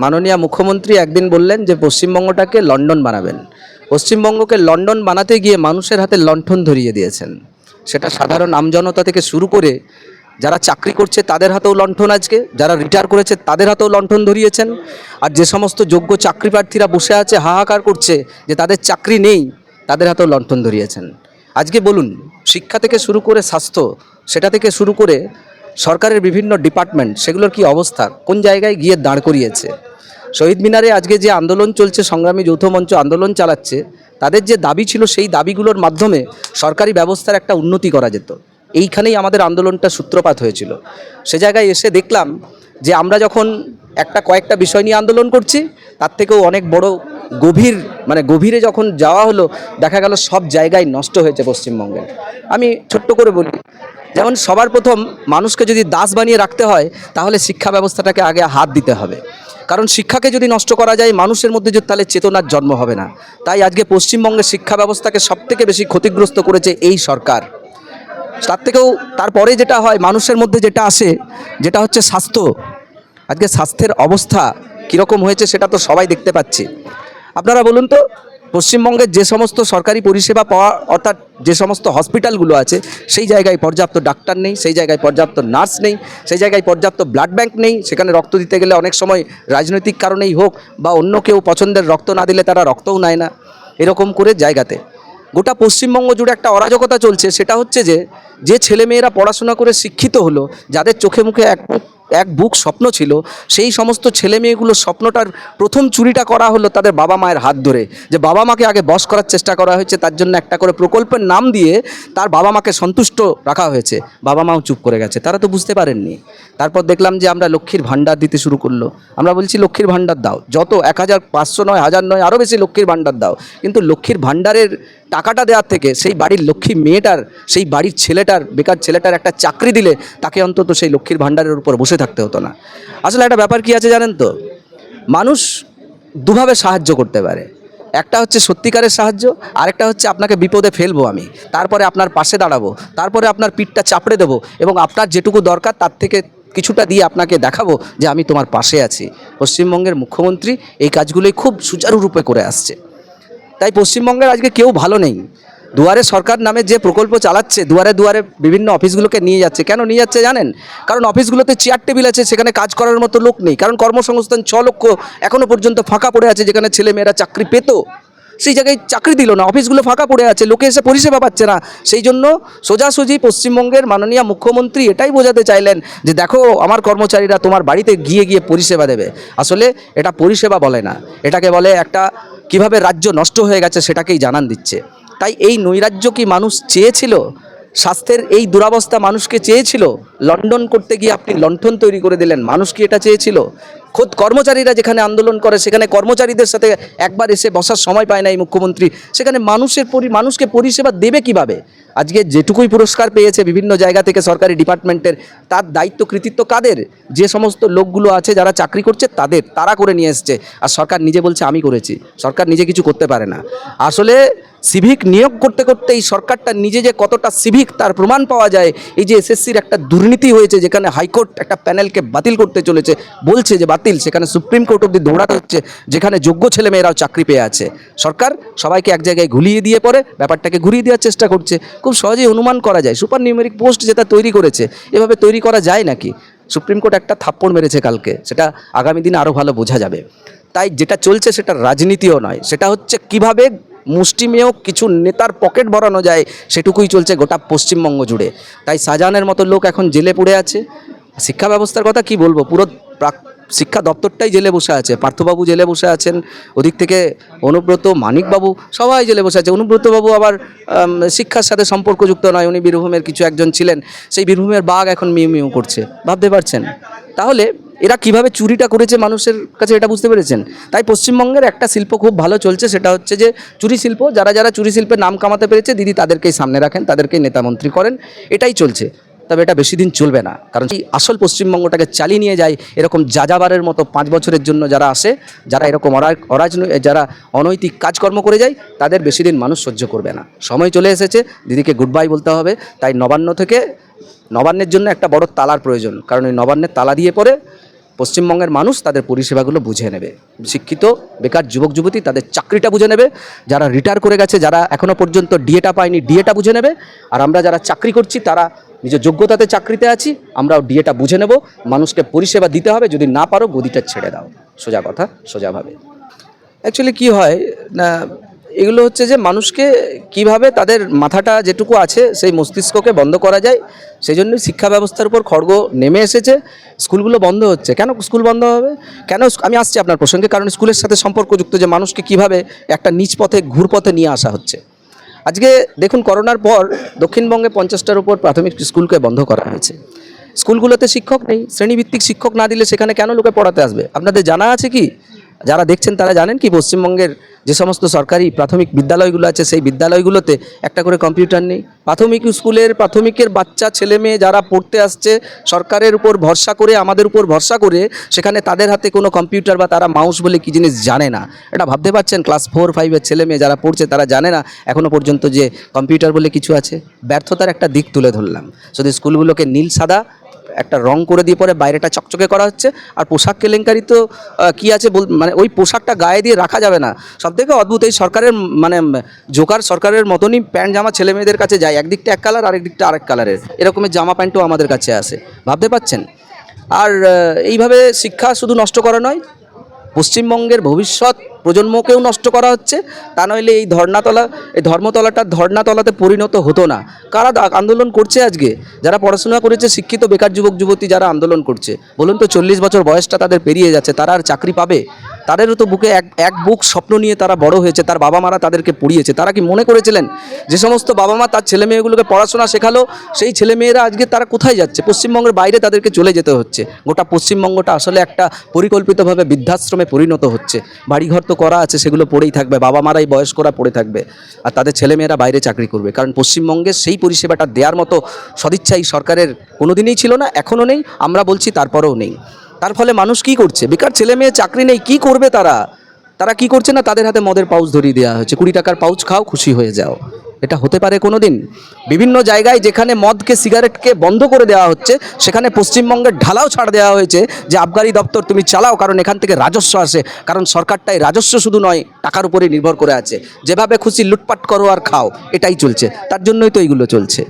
মাননীয় মুখ্যমন্ত্রী একদিন বললেন যে পশ্চিমবঙ্গটাকে লন্ডন বানাবেন। পশ্চিমবঙ্গকে লন্ডন বানাতে গিয়ে মানুষের হাতে লণ্ঠন ধরিয়ে দিয়েছেন। সেটা সাধারণ আমজনতা থেকে শুরু করে যারা চাকরি করছে তাদের হাতেও লণ্ঠন, আজকে যারা রিটায়ার করেছে তাদের হাতেও লণ্ঠন ধরিয়েছেন। আর যে সমস্ত যোগ্য চাকরি প্রার্থীরা বসে আছে হাহাকার করছে যে তাদের চাকরি নেই, তাদের হাতেও লণ্ঠন ধরিয়েছেন। আজকে বলুন, শিক্ষা থেকে শুরু করে স্বাস্থ্য, সেটা থেকে শুরু করে সরকারের বিভিন্ন ডিপার্টমেন্ট, সেগুলোর কি অবস্থা, কোন জায়গায় গিয়ে দাঁড় করিয়েছে। শহীদ মিনারে আজকে যে আন্দোলন চলছে, সংগ্রামী যৌথ মঞ্চ আন্দোলন চালাচ্ছে, তাদের যে দাবি ছিল সেই দাবিগুলোর মাধ্যমে সরকারি ব্যবস্থার একটা উন্নতি করা যেত। এইখানেই আমাদের আন্দোলনটা সূত্রপাত হয়েছিল। সে জায়গায় এসে দেখলাম যে আমরা যখন কয়েকটা বিষয় নিয়ে আন্দোলন করছি, তার থেকেও অনেক বড় গভীরে যখন যাওয়া হলো, দেখা গেল সব জায়গায় নষ্ট হয়েছে পশ্চিমবঙ্গে। আমি ছোট্ট করে বলি, যেমন সবার প্রথম মানুষকে যদি দাস বানিয়ে রাখতে হয়, তাহলে শিক্ষা ব্যবস্থাটাকে আগে হাত দিতে হবে। কারণ শিক্ষাকে যদি নষ্ট করা যায়, মানুষের মধ্যে যদি তাহলে চেতনার জন্ম হবে না। তাই আজকে পশ্চিমবঙ্গের শিক্ষা ব্যবস্থাকে সবথেকে বেশি ক্ষতিগ্রস্ত করেছে এই সরকার। তারপরে যেটা হয়, মানুষের মধ্যে যেটা আসে, যেটা হচ্ছে স্বাস্থ্য। আজকে স্বাস্থ্যের অবস্থা কীরকম হয়েছে সেটা তো সবাই দেখতে পাচ্ছি। আপনারা বলুন তো, পশ্চিমবঙ্গের যে সমস্ত সরকারি পরিষেবা পাওয়া, অর্থাৎ যে সমস্ত হসপিটালগুলো আছে, সেই জায়গায় পর্যাপ্ত ডাক্তার নেই, সেই জায়গায় পর্যাপ্ত নার্স নেই, সেই জায়গায় পর্যাপ্ত ব্লাড ব্যাংক নেই। সেখানে রক্ত দিতে গেলে অনেক সময় রাজনৈতিক কারণেই হোক বা অন্য কেউ পছন্দের রক্ত না দিলে তারা রক্তও নেয় না। এরকম করে জায়গাতে গোটা পশ্চিমবঙ্গ জুড়ে একটা অরাজকতা চলছে। সেটা হচ্ছে যে ছেলেমেয়েরা পড়াশোনা করে শিক্ষিত হলো, যাদের চোখে মুখে এক বুক স্বপ্ন ছিল, সেই সমস্ত ছেলেমেয়েগুলোর স্বপ্নটার প্রথম চুরিটা করা হলো তাদের বাবা মায়ের হাত ধরে। যে বাবা মাকে আগে বশ করার চেষ্টা করা হয়েছে, তার জন্য একটা করে প্রকল্পের নাম দিয়ে তার বাবা মাকে সন্তুষ্ট রাখা হয়েছে। বাবা মাও চুপ করে গেছে, তারা তো বুঝতে পারেননি। তারপর দেখলাম যে আমরা লক্ষ্মীর ভাণ্ডার দিতে শুরু করলো। আমরা বলছি লক্ষ্মীর ভাণ্ডার দাও, যত 1500 নয়, 1000 নয়, আরও বেশি লক্ষ্মীর ভাণ্ডার দাও। কিন্তু লক্ষ্মীর ভাণ্ডারের টাকাটা দেওয়ার থেকে সেই বাড়ির লক্ষ্মী মেয়েটার, সেই বাড়ির ছেলেটার, বেকার ছেলেটার একটা চাকরি দিলে তাকে অন্তত সেই লক্ষ্মীর ভাণ্ডারের উপর বসে থাকতে হতো না। আসলে একটা ব্যাপার কি আছে জানেন তো, মানুষ দুভাবে সাহায্য করতে পারে। একটা হচ্ছে সত্যিকারের সাহায্য, আরেকটা হচ্ছে আপনাকে বিপদে ফেলবো আমি, তারপরে আপনার পাশে দাঁড়াবো, তারপরে আপনার পিঠটা চাপড়ে দেবো এবং আপনার যেটুকু দরকার তার থেকে কিছুটা দিয়ে আপনাকে দেখাবো যে আমি তোমার পাশে আছি। পশ্চিমবঙ্গের মুখ্যমন্ত্রী এই কাজগুলোই খুব সুচারুরূপে করে আসছে। তাই পশ্চিমবঙ্গের আজকে কেউ ভালো নেই। দুয়ারে সরকার নামে যে প্রকল্প চালাচ্ছে, দুয়ারে দুয়ারে বিভিন্ন অফিসগুলোকে নিয়ে যাচ্ছে। কেন নিয়ে যাচ্ছে জানেন? কারণ অফিসগুলোতে চেয়ার টেবিল আছে, সেখানে কাজ করার মতো লোক নেই। কারণ কর্মসংস্থান 6 লক্ষ এখনও পর্যন্ত ফাঁকা পড়ে আছে, যেখানে ছেলেমেয়েরা চাকরি পেত, সেই জায়গায় চাকরি দিল না। অফিসগুলো ফাঁকা পড়ে আছে, লোকে এসে পরিষেবা পাচ্ছে না। সেই জন্য সোজাসুজি পশ্চিমবঙ্গের মাননীয় মুখ্যমন্ত্রী এটাই বোঝাতে চাইলেন যে দেখো, আমার কর্মচারীরা তোমার বাড়িতে গিয়ে গিয়ে পরিষেবা দেবে। আসলে এটা পরিষেবা বলে না, এটাকে বলে একটা কিভাবে রাজ্য নষ্ট হয়ে গেছে সেটাকেই জানান দিচ্ছে। তাই এই নৈরাজ্য কি মানুষ চেয়েছিল? স্বাস্থ্যের এই দুরবস্থা মানুষকে চেয়েছিল? লন্ডন করতে গিয়ে আপনি লণ্ঠন তৈরি করে দিলেন, মানুষ কি এটা চেয়েছিল? খোদ কর্মচারীরা যেখানে আন্দোলন করে, সেখানে কর্মচারীদের সাথে একবার এসে বসার সময় পায় না এই মুখ্যমন্ত্রী। সেখানে মানুষকে পরিষেবা দেবে কিভাবে? আজকে যেটুকুই পুরস্কার পেয়েছে বিভিন্ন জায়গা থেকে সরকারি ডিপার্টমেন্টের, তার দায়িত্ব কৃতিত্ব কাদের? যে সমস্ত লোকগুলো আছে যারা চাকরি করছে তারা করে নিয়ে এসছে। আর সরকার নিজে বলছে আমি করেছি। সরকার নিজে কিছু করতে পারে না। আসলে সিভিক নিয়োগ করতে করতে এই সরকারটা নিজে যে কতটা সিভিক তার প্রমাণ পাওয়া যায়। এই যে এসএসসির একটা দুর্নীতি হয়েছে, যেখানে হাইকোর্ট একটা প্যানেলকে বাতিল করতে চলেছে, বলছে যে বাতিল, সেখানে সুপ্রিম কোর্ট অবধি দৌড়াতে হচ্ছে, যেখানে যোগ্য ছেলেমেয়েরাও চাকরি পেয়ে আছে। সরকার সবাইকে এক জায়গায় ঘুলিয়ে দিয়ে পরে ব্যাপারটাকে ঘুরিয়ে দেওয়ার চেষ্টা করছে। খুব সহজেই অনুমান করা যায়, সুপার নিউমেরিক পোস্ট যেটা তৈরি করেছে, এভাবে তৈরি করা যায় নাকি? সুপ্রিম কোর্ট একটা থাপ্পড় মেরেছে কালকে, সেটা আগামী দিনে আরও ভালো বোঝা যাবে। তাই যেটা চলছে সেটা রাজনীতিও নয়, সেটা হচ্ছে কিভাবে মুষ্টিমেয় কিছু নেতার পকেট ভরানো যায়, সেটুকুই চলছে গোটা পশ্চিমবঙ্গ জুড়ে। তাই শাহজাহানের মতো লোক এখন জেলে পড়ে আছে। শিক্ষা ব্যবস্থার কথা কি বলবো, পুরো শিক্ষা দপ্তরটাই জেলে বসে আছে। পার্থবাবু জেলে বসে আছেন, ওদিক থেকে অনুব্রত, মানিকবাবু সবাই জেলে বসে আছে। অনুব্রতবাবু আবার শিক্ষার সাথে সম্পর্কযুক্ত নয়, উনি বীরভূমের কিছু একজন ছিলেন। সেই বীরভূমের বাঘ এখন মিউ মিউ করছে, ভাবতে পারছেন? তাহলে এরা কিভাবে চুরিটা করেছে মানুষের কাছে, এটা বুঝতে পেরেছেন? তাই পশ্চিমবঙ্গের একটা শিল্প খুব ভালো চলছে, সেটা হচ্ছে যে চুরি শিল্প। যারা চুরি শিল্পের নাম কামাতে পেরেছে, দিদি তাদেরকেই সামনে রাখেন, তাদেরকেই নেতামন্ত্রী করেন। এটাই চলছে। তবে এটা বেশি দিন চলবে না, কারণ এই আসল পশ্চিমবঙ্গটাকে চালিয়ে নিয়ে যায় এরকম যাযাবারের মতো 5 বছরের জন্য যারা আসে, যারা এরকম যারা অনৈতিক কাজকর্ম করে যায়, তাদের বেশি দিন মানুষ সহ্য করবে না। সময় চলে এসেছে, দিদিকে গুড বাই বলতে হবে। তাই নবান্নের জন্য একটা বড় তালার প্রয়োজন, কারণ ওই নবান্নের তালা দিয়ে পরে পশ্চিমবঙ্গের মানুষ তাদের পরিষেবাগুলো বুঝে নেবে। শিক্ষিত বেকার যুবক যুবতী তাদের চাকরিটা বুঝে নেবে, যারা রিটায়ার করে গেছে, যারা এখনও পর্যন্ত ডিএটা পায়নি ডিএটা বুঝে নেবে, আর আমরা যারা চাকরি করছি তারা নিজের যোগ্যতাতে চাকরিতে আছি, আমরাও ডিএটা বুঝে নেব। মানুষকে পরিষেবা দিতে হবে, যদি না পারো গদিটা ছেড়ে দাও, সোজা কথা সোজাভাবে। অ্যাকচুয়ালি কি হয় না, এগুলো হচ্ছে যে মানুষকে কিভাবে তাদের মাথাটা যেটুকু আছে সেই মস্তিষ্ককে বন্ধ করা যায়, সেই জন্যই শিক্ষা ব্যবস্থার উপর খড়গ নেমে এসেছে। স্কুলগুলো বন্ধ হচ্ছে কেন? স্কুল বন্ধ হবে কেন? আমি আসছি আপনার প্রসঙ্গে, কারণ স্কুলের সাথে সম্পর্কযুক্ত যে মানুষকে কিভাবে একটা নিচ পথে ঘুরপথে নিয়ে আসা হচ্ছে। আজকে দেখুন, করোনার পর দক্ষিণবঙ্গে 50টার উপর প্রাথমিক স্কুলকে বন্ধ করা হয়েছে। স্কুলগুলোতে শিক্ষক নেই, শ্রেণীভিত্তিক শিক্ষক না দিলে সেখানে কেন লোকে পড়াতে আসবে? আপনাদের জানা আছে কি? যারা দেখছেন তারা জানেন কি পশ্চিমবঙ্গের যে সমস্ত সরকারি প্রাথমিক বিদ্যালয়গুলো আছে সেই বিদ্যালয়গুলোতে একটা করে কম্পিউটার নেই? প্রাথমিকের বাচ্চা ছেলে মেয়ে যারা পড়তে আসছে সরকারের উপর ভরসা করে, আমাদের উপর ভরসা করে, সেখানে তাদের হাতে কোনো কম্পিউটার বা তারা মাউস বলে কী জিনিস জানে না। এটা ভাবতে পারছেন? ক্লাস 4-5-এর ছেলে মেয়ে যারা পড়ছে তারা জানে না এখনও পর্যন্ত যে কম্পিউটার বলে কিছু আছে। ব্যর্থতার একটা দিক তুলে ধরলাম। শুধু স্কুলগুলোকে নীল সাদা একটা রং করে দিয়ে পরে বাইরেটা চকচকে করা হচ্ছে। আর পোশাক কেলেঙ্কারি তো কী আছে মানে ওই পোশাকটা গায়ে দিয়ে রাখা যাবে না। সবথেকে অদ্ভুত, এই সরকারের মানে জোকার সরকারের মতনই প্যান্ট জামা ছেলে মেয়েদের কাছে যায়, একদিকটা এক কালার আরেক দিকটা আরেক কালারের, এরকমের জামা প্যান্টও আমাদের কাছে আসে। ভাবতে পারছেন? আর এইভাবে শিক্ষা শুধু নষ্ট করা নয়, পশ্চিমবঙ্গের ভবিষ্যৎ প্রজন্মকেও নষ্ট করা হচ্ছে। তা নইলে এই ধর্মতলাটা ধর্নাতলাতে পরিণত হতো না। কারা আন্দোলন করছে আজকে? যারা পড়াশোনা করেছে, শিক্ষিত বেকার যুবক যুবতী যারা আন্দোলন করছে, বলুন তো 40 বছর বয়সটা তাদের পেরিয়ে যাচ্ছে, তারা আর চাকরি পাবে? তাদেরও তো বুকে এক বুক স্বপ্ন নিয়ে তারা বড় হয়েছে, তার বাবা মারা তাদেরকে পড়িয়েছে। তারা কি মনে করেছিলেন যে সমস্ত বাবা মা তার ছেলে মেয়েগুলোকে পড়াশোনা শেখালো, সেই ছেলে মেয়েরা আজকে তারা কোথায় যাচ্ছে? পশ্চিমবঙ্গের বাইরে তাদেরকে চলে যেতে হচ্ছে। গোটা পশ্চিমবঙ্গটা আসলে একটা পরিকল্পিতভাবে বৃদ্ধাশ্রমে পরিণত হচ্ছে। বাড়িঘর তো করা আছে, সেগুলো পড়েই থাকবে, বাবা মারাই বয়স্করা পড়ে থাকবে, আর তাদের ছেলেমেয়েরা বাইরে চাকরি করবে। কারণ পশ্চিমবঙ্গে সেই পরিষেবাটা দেওয়ার মতো সদিচ্ছা এই সরকারের কোনোদিনই ছিল না, এখনও নেই, আমরা বলছি তারপরেও নেই। তার ফলে মানুষ কি করছে? বেকার ছেলে মেয়ে, চাকরি নেই, কি করবে তারা কি করছে না, তাদের হাতে মদের পাউচ ধরিয়ে দেওয়া হয়েছে, 20 টাকার পাউচ খাও, খুশি হয়ে যাও। এটা হতে পারে কোনো দিন? বিভিন্ন জায়গায় যেখানে মদকে সিগারেটকে বন্ধ করে দেওয়া হচ্ছে, সেখানে পশ্চিমবঙ্গের ঢালাও ছাড় দেওয়া হয়েছে যে আবগারি দপ্তর তুমি চালাও, কারণ এখান থেকে রাজস্ব আসে। কারণ সরকারটাই রাজস্ব শুধু নয়, টাকার উপরে নির্ভর করে আছে। যেভাবে খুশি লুটপাট করো আর খাও, এটাই চলছে। তার জন্যই তো এইগুলো চলছে।